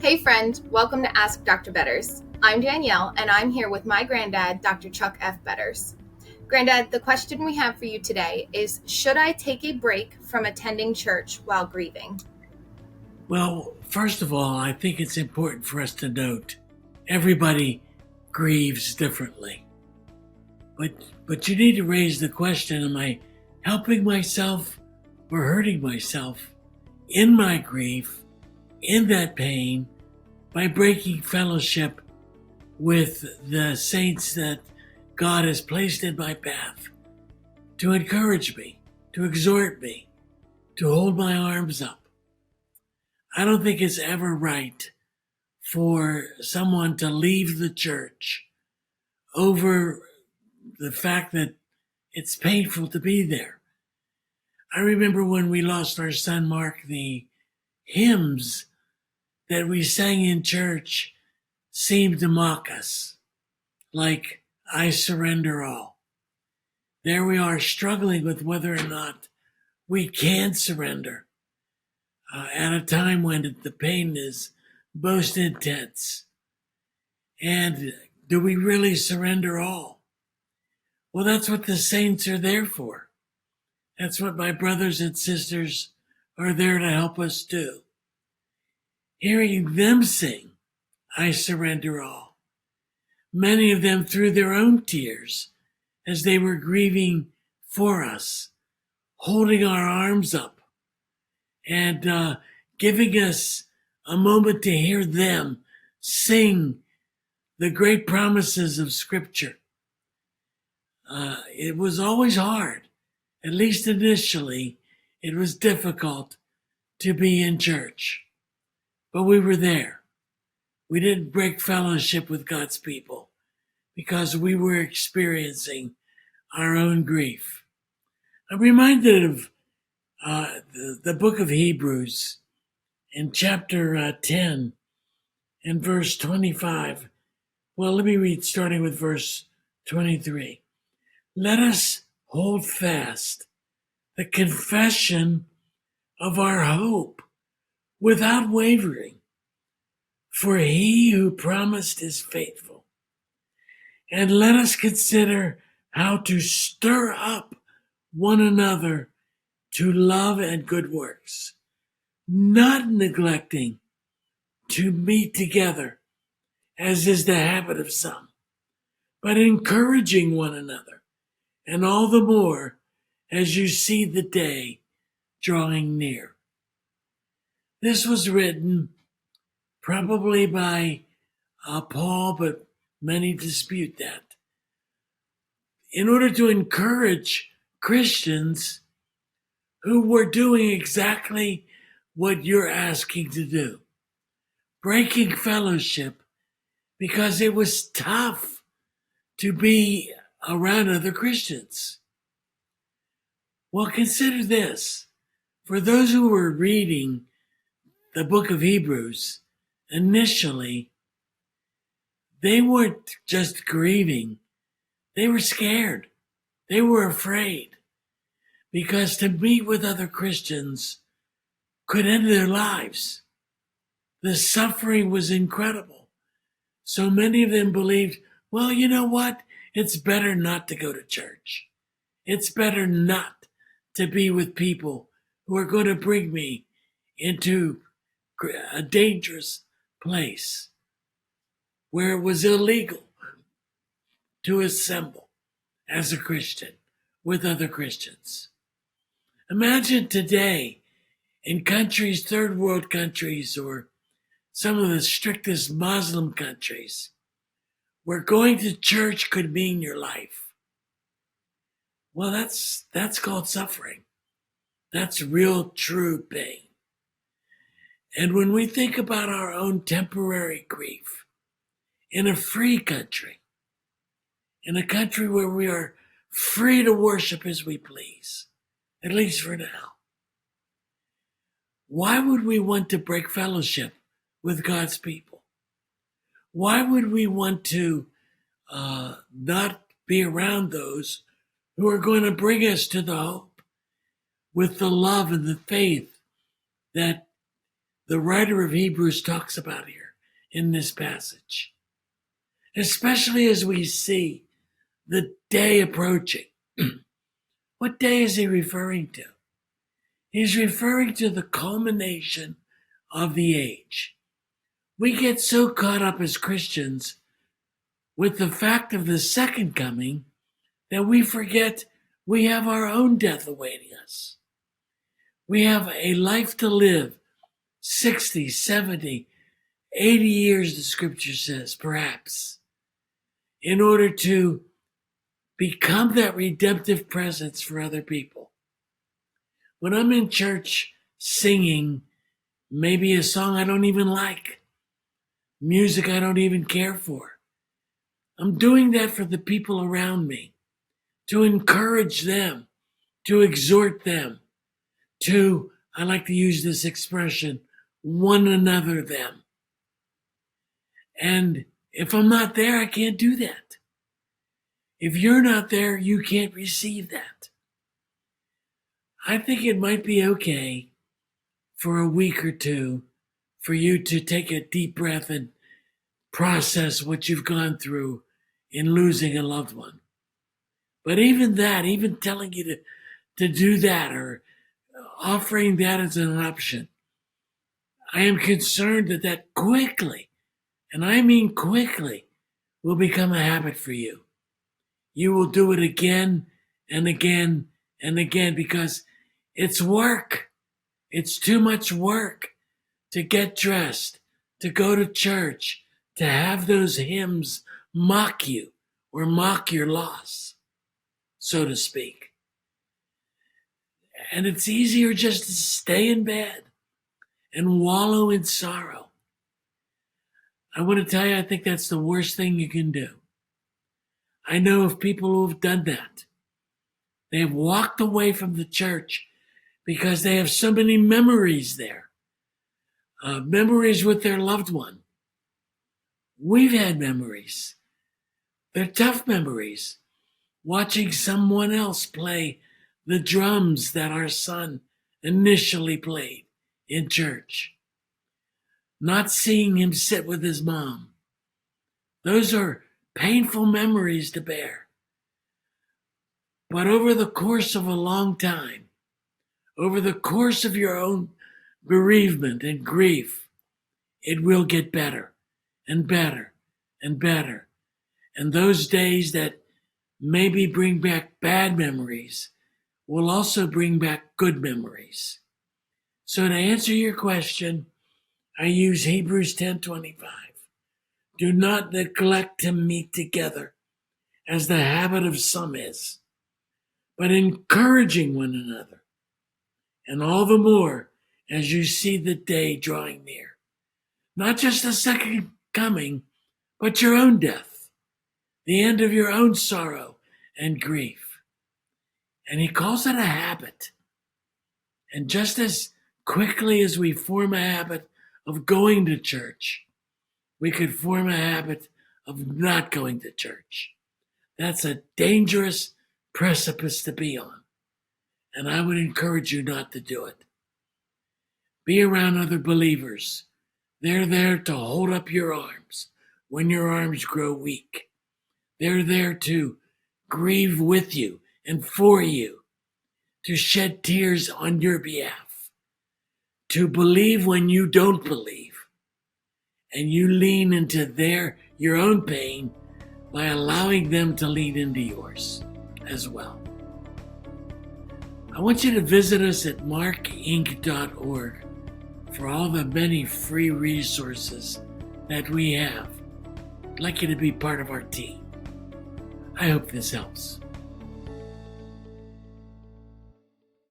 Hey friend, welcome to Ask Dr. Betters. I'm Danielle and I'm here with my granddad, Dr. Chuck F. Betters. Granddad, the question we have for you today is, should I take a break from attending church while grieving? Well, first of all, I think it's important for us to note everybody grieves differently. But you need to raise the question, am I helping myself or hurting myself in my grief, in that pain, by breaking fellowship with the saints that God has placed in my path to encourage me, to exhort me, to hold my arms up? I don't think it's ever right for someone to leave the church over the fact that it's painful to be there. I remember when we lost our son Mark, the hymns that we sang in church seemed to mock us, like I surrender all. There we are struggling with whether or not we can surrender at a time when the pain is most intense. And do we really surrender all? Well, that's what the saints are there for. That's what my brothers and sisters are there to help us do. Hearing them sing, I surrender all. Many of them through their own tears as they were grieving for us, holding our arms up and giving us a moment to hear them sing the great promises of Scripture. It was always hard. At least initially, it was difficult to be in church. But we were there. We didn't break fellowship with God's people because we were experiencing our own grief. I'm reminded of the book of Hebrews in chapter 10 and verse 25. Well, let me read starting with verse 23. Let us hold fast the confession of our hope without wavering, for he who promised is faithful. And let us consider how to stir up one another to love and good works, not neglecting to meet together, as is the habit of some, but encouraging one another, and all the more as you see the day drawing near. This was written probably by Paul, but many dispute that, in order to encourage Christians who were doing exactly what you're asking to do, breaking fellowship because it was tough to be around other Christians. Well, consider this. For those who were reading the book of Hebrews, initially, they weren't just grieving. They were scared. They were afraid. Because to meet with other Christians could end their lives. The suffering was incredible. So many of them believed, well, you know what? It's better not to go to church. It's better not to be with people who are going to bring me into a dangerous place where it was illegal to assemble as a Christian with other Christians. Imagine today in countries, third world countries, or some of the strictest Muslim countries, where going to church could mean your life. Well, that's called suffering. That's real, true pain. And when we think about our own temporary grief in a free country, in a country where we are free to worship as we please, at least for now, why would we want to break fellowship with God's people? Why would we want to not be around those who are going to bring us to the hope with the love and the faith that the writer of Hebrews talks about here in this passage. Especially as we see the day approaching. What day is he referring to? He's referring to the culmination of the age. We get so caught up as Christians with the fact of the second coming that we forget we have our own death awaiting us. We have a life to live, 60, 70, 80 years, the scripture says, perhaps, in order to become that redemptive presence for other people. When I'm in church singing maybe a song I don't even like, music I don't even care for, I'm doing that for the people around me, to encourage them, to exhort them, to, I like to use this expression, one another them. And if I'm not there, I can't do that. If you're not there, you can't receive that. I think it might be okay for a week or two for you to take a deep breath and process what you've gone through in losing a loved one. But even that, even telling you to do that or offering that as an option, I am concerned that quickly, and I mean quickly, will become a habit for you. You will do it again and again and again because it's work. It's too much work to get dressed, to go to church, to have those hymns mock you or mock your loss, so to speak. And it's easier just to stay in bed and wallow in sorrow. I want to tell you, I think that's the worst thing you can do. I know of people who have done that. They've walked away from the church because they have so many memories there, memories with their loved one. We've had memories. They're tough memories. Watching someone else play the drums that our son initially played in church. Not seeing him sit with his mom. Those are painful memories to bear. But over the course of a long time, over the course of your own bereavement and grief, it will get better and better and better. And those days that maybe bring back bad memories will also bring back good memories. So to answer your question, I use Hebrews 10:25. Do not neglect to meet together, as the habit of some is, but encouraging one another, and all the more as you see the day drawing near. Not just the second coming, but your own death, the end of your own sorrow and grief. And he calls it a habit. And just as quickly as we form a habit of going to church, we could form a habit of not going to church. That's a dangerous precipice to be on. And I would encourage you not to do it. Be around other believers. They're there to hold up your arms when your arms grow weak. They're there to grieve with you and for you, to shed tears on your behalf, to believe when you don't believe, and you lean into your own pain by allowing them to lean into yours as well. I want you to visit us at markinc.org for all the many free resources that we have. I'd like you to be part of our team. I hope this helps.